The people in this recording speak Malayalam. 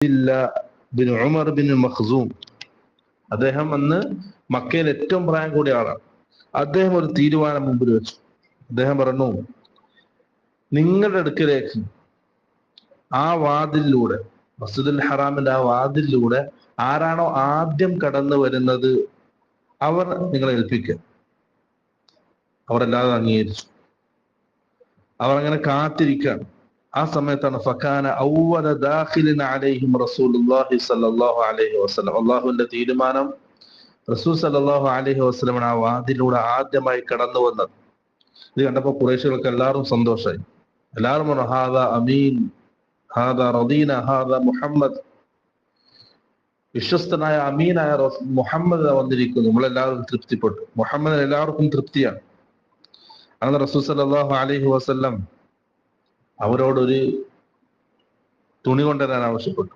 Bin Umar bin Makhzum. അദ്ദേഹം അന്ന് മക്കയിൽ ഏറ്റവും പ്രായം കൂടിയ ആളാണ്. അദ്ദേഹം ഒരു തീരുമാനം മുമ്പിൽ വെച്ചു. അദ്ദേഹം പറഞ്ഞു, നിങ്ങളുടെ അടുക്കലേക്ക് ആ വാതിലിലൂടെ, മസ്ജിദുൽ ഹറാമിന്റെ ആ വാതിലിലൂടെ ആരാണോ ആദ്യം കടന്നു വരുന്നത് അവർ നിങ്ങളെ ഏൽപ്പിക്കുക. അവരെല്ലാവരും അംഗീകരിച്ചു. അവർ അങ്ങനെ കാത്തിരിക്കുകയാണ്. ആ സമയത്താണ് ഫകാന അവ്വല ദാഖിലിൻ അലൈഹിം റസൂലുള്ളാഹി സ്വല്ലല്ലാഹു അലൈഹി വസല്ലം. അല്ലാഹുവിന്റെ തീരുമാനം റസൂൽ സല്ലല്ലാഹു അലൈഹി വസല്ലം ആ വാതിലൂടെ ആദ്യമായി കടന്നു വന്നത്. ഇത് കണ്ടപ്പോൾ ഖുറൈശികൾക്ക് എല്ലാവരും സന്തോഷമായി. എല്ലാവരും പറഞ്ഞു, ഹാദാ അമീൻ, ഹാദാ റദീന, ഹാദാ മുഹമ്മദ്. വിശ്വസ്തനായ അമീനായ മുഹമ്മദ് വന്നിരിക്കുന്നു. നമ്മളെല്ലാവരും തൃപ്തിപ്പെട്ടു. മുഹമ്മദിന് എല്ലാവർക്കും തൃപ്തിയാണ്. അങ്ങനെ റസൂൽ സല്ലല്ലാഹു അലൈഹി വസല്ലം അവരോടൊരു തുണി കൊണ്ടുവരാൻ ആവശ്യപ്പെട്ടു.